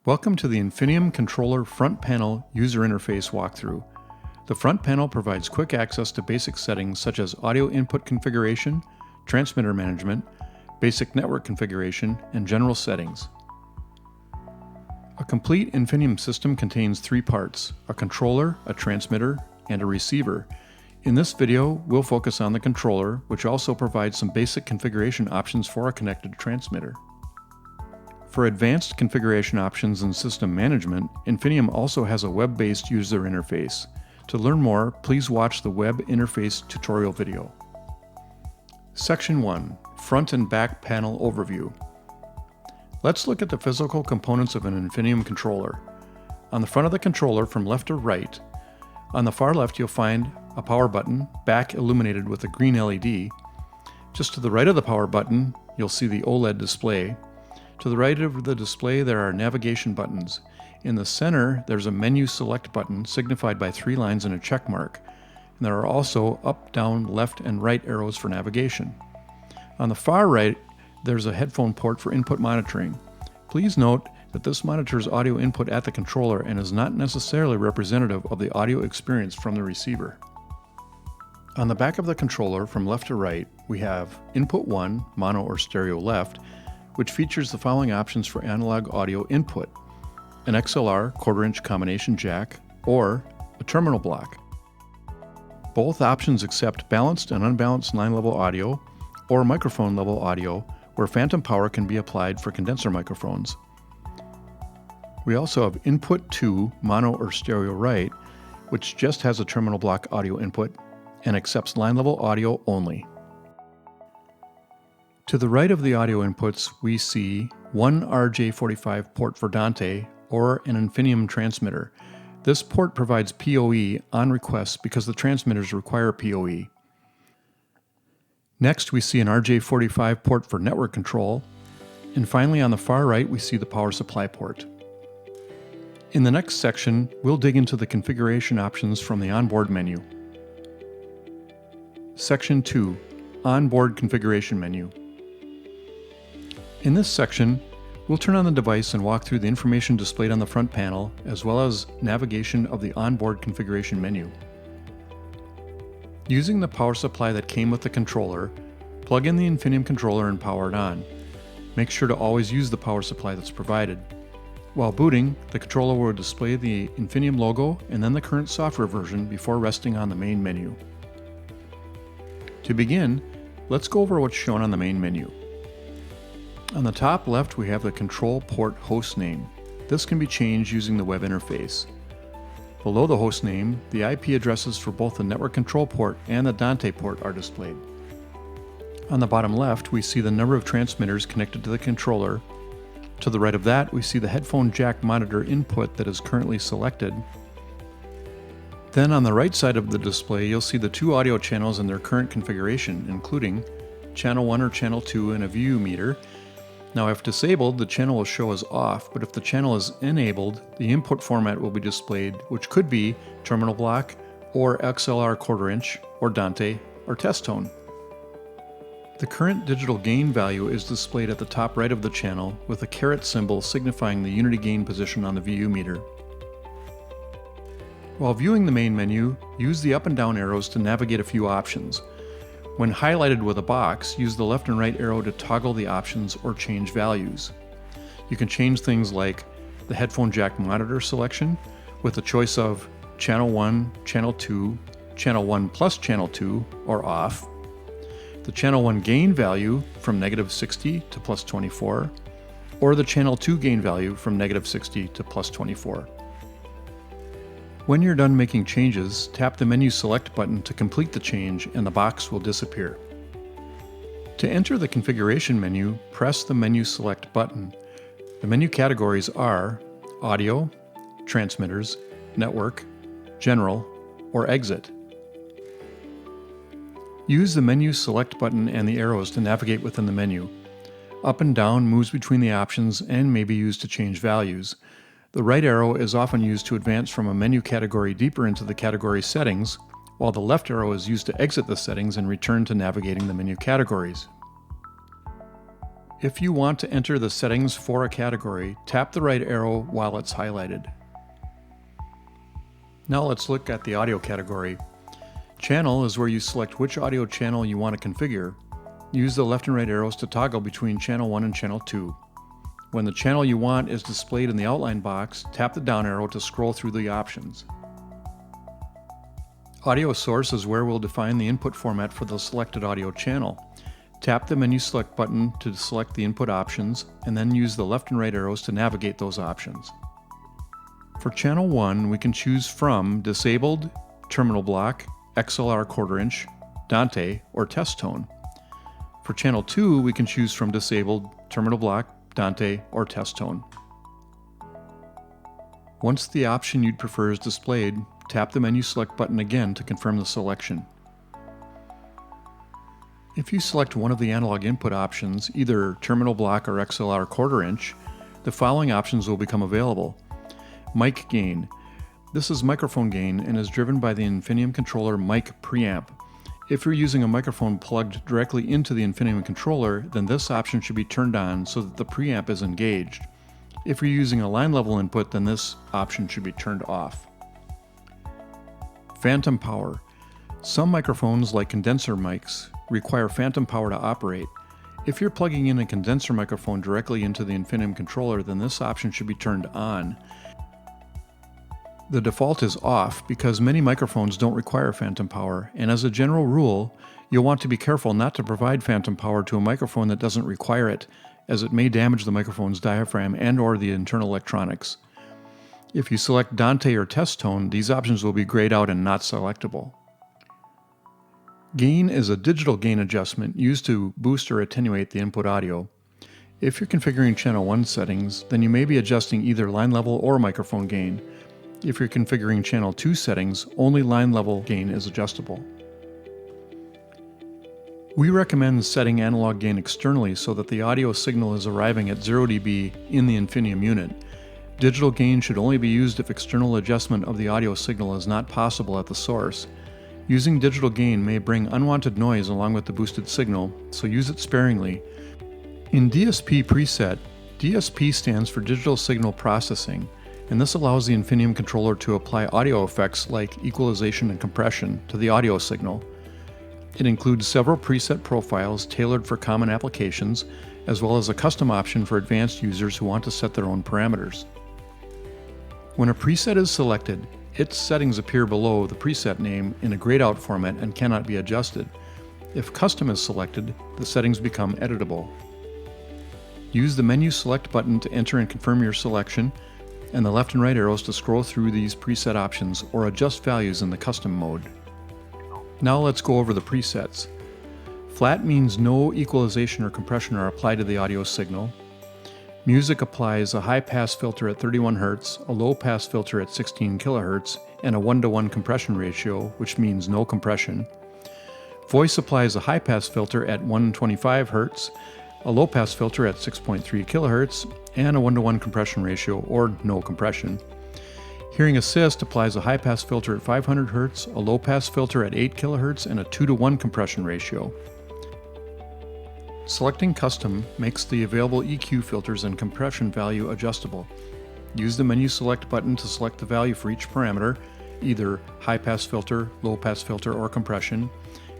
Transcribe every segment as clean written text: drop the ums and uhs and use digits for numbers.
Welcome to the Infinium Controller front panel user interface walkthrough. The front panel provides quick access to basic settings such as audio input configuration, transmitter management, basic network configuration, and general settings. A complete Infinium system contains three parts: a controller, a transmitter, and a receiver. In this video, we'll focus on the controller, which also provides some basic configuration options for a connected transmitter. For advanced configuration options and system management, Infinium also has a web-based user interface. To learn more, please watch the web interface tutorial video. Section 1. Front and Back Panel Overview. Let's look at the physical components of an Infinium controller. On the front of the controller from left to right, on the far left you'll find a power button, back illuminated with a green LED. Just to the right of the power button, you'll see the OLED display. To the right of the display there are navigation buttons. In the center there's a menu select button signified by three lines and a check mark. And there are also up, down, left, and right arrows for navigation. On the far right there's a headphone port for input monitoring. Please note that this monitors audio input at the controller and is not necessarily representative of the audio experience from the receiver. On the back of the controller from left to right we have Input 1, mono or stereo left, which features the following options for analog audio input: an XLR quarter-inch combination jack or a terminal block. Both options accept balanced and unbalanced line-level audio or microphone-level audio where phantom power can be applied for condenser microphones. We also have Input 2, mono or stereo right, which just has a terminal block audio input and accepts line-level audio only. To the right of the audio inputs, we see one RJ45 port for Dante or an Infinium transmitter. This port provides PoE on request because the transmitters require PoE. Next, we see an RJ45 port for network control. And finally, on the far right, we see the power supply port. In the next section, we'll dig into the configuration options from the onboard menu. Section 2. Onboard Configuration Menu. In this section, we'll turn on the device and walk through the information displayed on the front panel, as well as navigation of the onboard configuration menu. Using the power supply that came with the controller, plug in the Infinium controller and power it on. Make sure to always use the power supply that's provided. While booting, the controller will display the Infinium logo and then the current software version before resting on the main menu. To begin, let's go over what's shown on the main menu. On the top left we have the control port host name. This can be changed using the web interface. Below the host name, the IP addresses for both the network control port and the Dante port are displayed. On the bottom left we see the number of transmitters connected to the controller. To the right of that we see the headphone jack monitor input that is currently selected. Then on the right side of the display you'll see the two audio channels in their current configuration, including channel 1 or channel 2 and a VU meter. Now if disabled, the channel will show as off, but if the channel is enabled, the input format will be displayed, which could be terminal block, or XLR quarter-inch, or Dante, or test tone. The current digital gain value is displayed at the top right of the channel with a caret symbol signifying the unity gain position on the VU meter. While viewing the main menu, use the up and down arrows to navigate a few options. When highlighted with a box, use the left and right arrow to toggle the options or change values. You can change things like the headphone jack monitor selection with the choice of channel 1, channel 2, channel 1 plus channel 2, or off, the channel 1 gain value from -60 to +24, or the channel 2 gain value from -60 to +24. When you're done making changes, tap the menu select button to complete the change and the box will disappear. To enter the configuration menu, press the menu select button. The menu categories are audio, transmitters, network, general, or exit. Use the menu select button and the arrows to navigate within the menu. Up and down moves between the options and may be used to change values. The right arrow is often used to advance from a menu category deeper into the category settings, while the left arrow is used to exit the settings and return to navigating the menu categories. If you want to enter the settings for a category, tap the right arrow while it's highlighted. Now let's look at the audio category. Channel is where you select which audio channel you want to configure. Use the left and right arrows to toggle between channel 1 and channel 2. When the channel you want is displayed in the outline box, tap the down arrow to scroll through the options. Audio source is where we'll define the input format for the selected audio channel. Tap the menu select button to select the input options, and then use the left and right arrows to navigate those options. For channel 1, we can choose from disabled, terminal block, XLR quarter inch, Dante, or test tone. For channel 2, we can choose from disabled, terminal block, Dante, or test tone. Once the option you'd prefer is displayed, tap the menu select button again to confirm the selection. If you select one of the analog input options, either terminal block or XLR quarter inch, the following options will become available. Mic gain. This is microphone gain and is driven by the Infinium Controller mic preamp. If you're using a microphone plugged directly into the Infinium Controller, then this option should be turned on so that the preamp is engaged. If you're using a line level input, then this option should be turned off. Phantom power. Some microphones, like condenser mics, require phantom power to operate. If you're plugging in a condenser microphone directly into the Infinium Controller, then this option should be turned on. The default is off because many microphones don't require phantom power, and as a general rule, you'll want to be careful not to provide phantom power to a microphone that doesn't require it, as it may damage the microphone's diaphragm and/or the internal electronics. If you select Dante or test tone, these options will be grayed out and not selectable. Gain is a digital gain adjustment used to boost or attenuate the input audio. If you're configuring channel 1 settings, then you may be adjusting either line level or microphone gain. If you're configuring channel 2 settings, only line level gain is adjustable. We recommend setting analog gain externally so that the audio signal is arriving at 0 dB in the Infinium unit. Digital gain should only be used if external adjustment of the audio signal is not possible at the source. Using digital gain may bring unwanted noise along with the boosted signal, so use it sparingly. In DSP preset, DSP stands for Digital Signal Processing, and this allows the Infinium Controller to apply audio effects like equalization and compression to the audio signal. It includes several preset profiles tailored for common applications, as well as a custom option for advanced users who want to set their own parameters. When a preset is selected, its settings appear below the preset name in a grayed out format and cannot be adjusted. If custom is selected, the settings become editable. Use the menu select button to enter and confirm your selection, and the left and right arrows to scroll through these preset options or adjust values in the custom mode. Now let's go over the presets. Flat means no equalization or compression are applied to the audio signal. Music applies a high-pass filter at 31 Hz, a low-pass filter at 16 kHz, and a 1:1 compression ratio, which means no compression. Voice applies a high-pass filter at 125 Hz, a low-pass filter at 6.3 kHz, and a 1:1 compression ratio, or no compression. Hearing Assist applies a high-pass filter at 500 Hz, a low-pass filter at 8 kHz, and a 2:1 compression ratio. Selecting Custom makes the available EQ filters and compression value adjustable. Use the menu select button to select the value for each parameter, either high-pass filter, low-pass filter, or compression,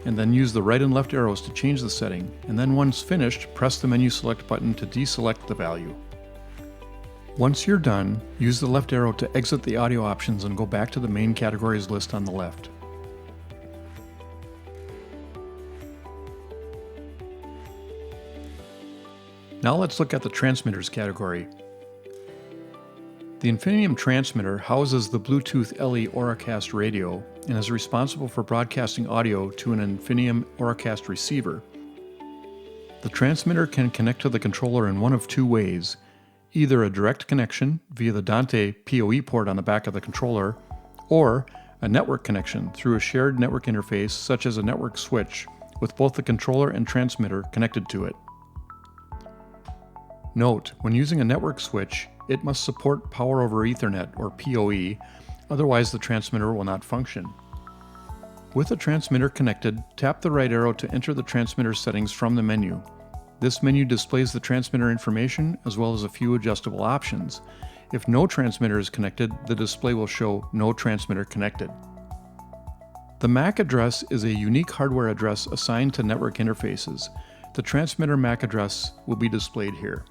and then use the right and left arrows to change the setting, and then once finished, press the menu select button to deselect the value. Once you're done, use the left arrow to exit the audio options and go back to the main categories list on the left. Now let's look at the transmitters category. The Infinium transmitter houses the Bluetooth LE Auracast radio and is responsible for broadcasting audio to an Infinium Auracast receiver. The transmitter can connect to the controller in one of two ways, either a direct connection via the Dante PoE port on the back of the controller, or a network connection through a shared network interface such as a network switch with both the controller and transmitter connected to it. Note, when using a network switch, it must support Power over Ethernet or PoE, otherwise the transmitter will not function. With the transmitter connected, tap the right arrow to enter the transmitter settings from the menu. This menu displays the transmitter information as well as a few adjustable options. If no transmitter is connected, the display will show no transmitter connected. The MAC address is a unique hardware address assigned to network interfaces. The transmitter MAC address will be displayed here.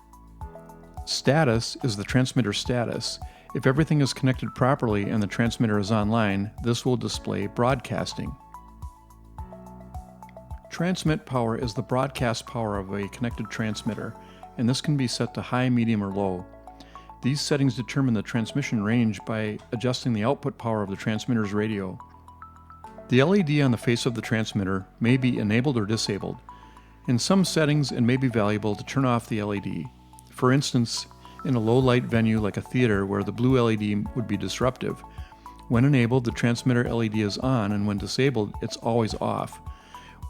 Status is the transmitter status. If everything is connected properly and the transmitter is online, this will display broadcasting. Transmit power is the broadcast power of a connected transmitter, and this can be set to high, medium, or low. These settings determine the transmission range by adjusting the output power of the transmitter's radio. The LED on the face of the transmitter may be enabled or disabled. In some settings, it may be valuable to turn off the LED. For instance, in a low-light venue like a theater where the blue LED would be disruptive. When enabled, the transmitter LED is on, and when disabled, it's always off.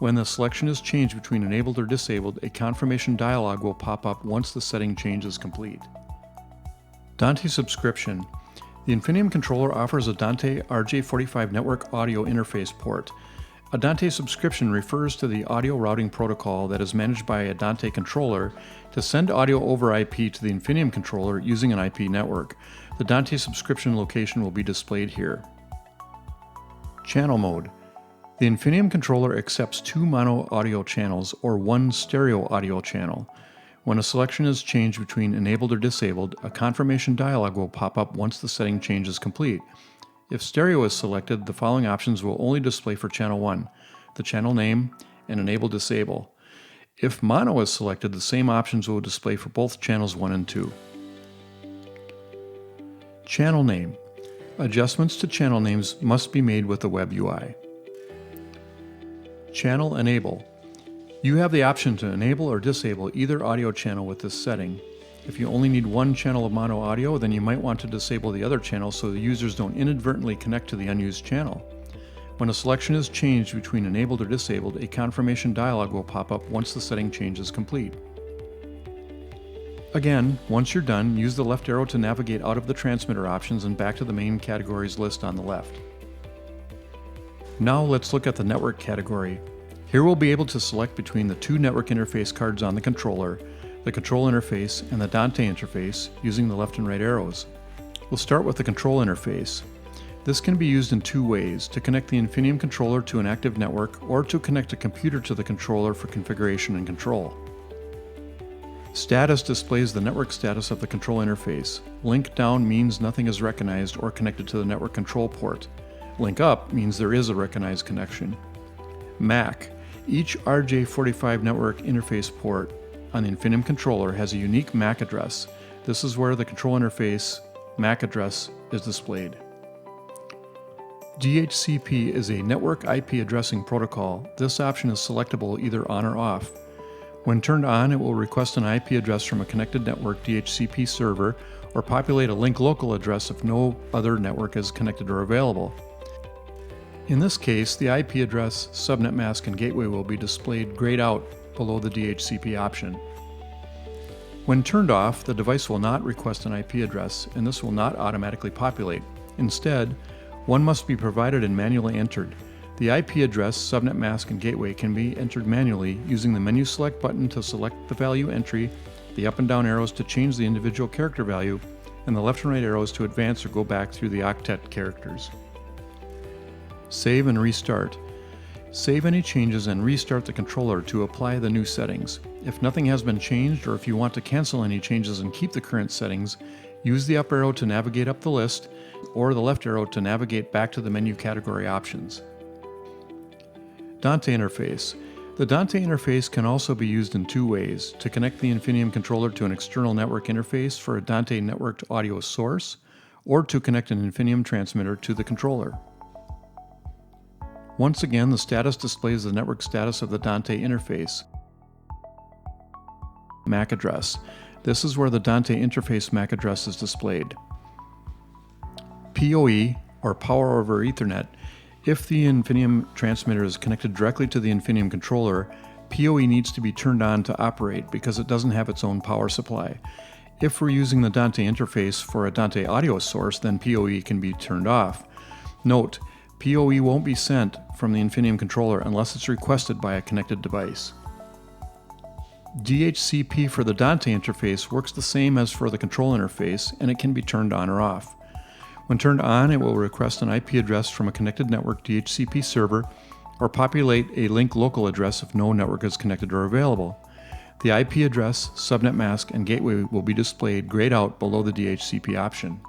When the selection is changed between enabled or disabled, a confirmation dialog will pop up once the setting change is complete. Dante subscription. The Infinium Controller offers a Dante RJ45 network audio interface port. A Dante subscription refers to the audio routing protocol that is managed by a Dante controller to send audio over IP to the Infinium controller using an IP network. The Dante subscription location will be displayed here. Channel mode. The Infinium controller accepts 2 mono audio channels or 1 stereo audio channel. When a selection is changed between enabled or disabled, a confirmation dialog will pop up once the setting change is complete. If stereo is selected, the following options will only display for channel 1, the channel name, and enable disable. If mono is selected, the same options will display for both channels 1 and 2. Channel name. Adjustments to channel names must be made with the web UI. Channel enable. You have the option to enable or disable either audio channel with this setting. If you only need one channel of mono audio, then you might want to disable the other channel so the users don't inadvertently connect to the unused channel. When a selection is changed between enabled or disabled, a confirmation dialog will pop up once the setting change is complete. Again, once you're done, use the left arrow to navigate out of the transmitter options and back to the main categories list on the left. Now let's look at the network category. Here we'll be able to select between the 2 network interface cards on the controller, the control interface, and the Dante interface using the left and right arrows. We'll start with the control interface. This can be used in 2 ways, to connect the Infinium controller to an active network or to connect a computer to the controller for configuration and control. Status displays the network status of the control interface. Link down means nothing is recognized or connected to the network control port. Link up means there is a recognized connection. MAC. Each RJ45 network interface port on the Infinium controller has a unique MAC address. This is where the control interface MAC address is displayed. DHCP is a network IP addressing protocol. This option is selectable either on or off. When turned on, it will request an IP address from a connected network DHCP server or populate a link local address if no other network is connected or available. In this case, the IP address, subnet mask, and gateway will be displayed grayed out below the DHCP option. When turned off, the device will not request an IP address, and this will not automatically populate. Instead, one must be provided and manually entered. The IP address, subnet mask, and gateway can be entered manually using the menu select button to select the value entry, the up and down arrows to change the individual character value, and the left and right arrows to advance or go back through the octet characters. Save and restart. Save any changes and restart the controller to apply the new settings. If nothing has been changed or if you want to cancel any changes and keep the current settings, use the up arrow to navigate up the list or the left arrow to navigate back to the menu category options. Dante interface. The Dante interface can also be used in 2 ways: to connect the Infinium controller to an external network interface for a Dante networked audio source, or to connect an Infinium transmitter to the controller. Once again, the status displays the network status of the Dante interface. MAC address. This is where the Dante interface MAC address is displayed. PoE, or Power over Ethernet. If the Infinium transmitter is connected directly to the Infinium controller, PoE needs to be turned on to operate because it doesn't have its own power supply. If we're using the Dante interface for a Dante audio source, then PoE can be turned off. Note, PoE won't be sent from the Infinium controller unless it's requested by a connected device. DHCP for the Dante interface works the same as for the control interface, and it can be turned on or off. When turned on, it will request an IP address from a connected network DHCP server or populate a link local address if no network is connected or available. The IP address, subnet mask, and gateway will be displayed grayed out below the DHCP option.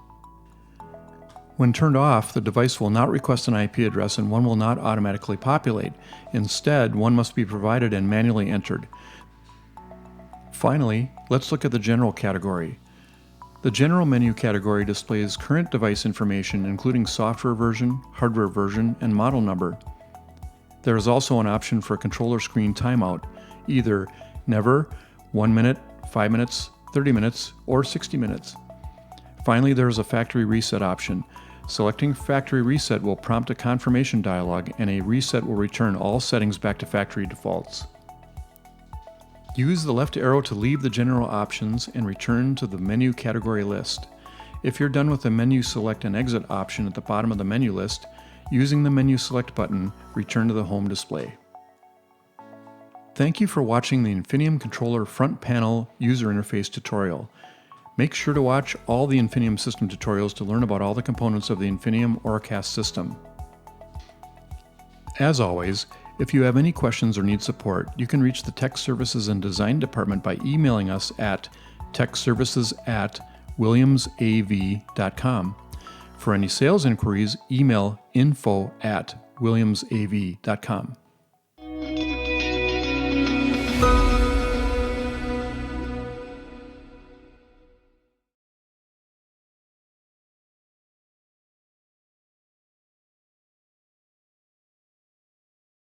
When turned off, the device will not request an IP address and one will not automatically populate. Instead, one must be provided and manually entered. Finally, let's look at the General category. The General menu category displays current device information including software version, hardware version, and model number. There is also an option for controller screen timeout, either never, 1 minute, 5 minutes, 30 minutes, or 60 minutes. Finally, there is a factory reset option. Selecting factory reset will prompt a confirmation dialog, and a reset will return all settings back to factory defaults. Use the left arrow to leave the general options and return to the menu category list. If you're done with the menu select and exit option at the bottom of the menu list, using the menu select button, return to the home display. Thank you for watching the Infinium Controller front panel user interface tutorial. Make sure to watch all the Infinium system tutorials to learn about all the components of the Infinium Auracast system. As always, if you have any questions or need support, you can reach the Tech Services and Design Department by emailing us at techservices@williamsav.com. For any sales inquiries, email info@williamsav.com.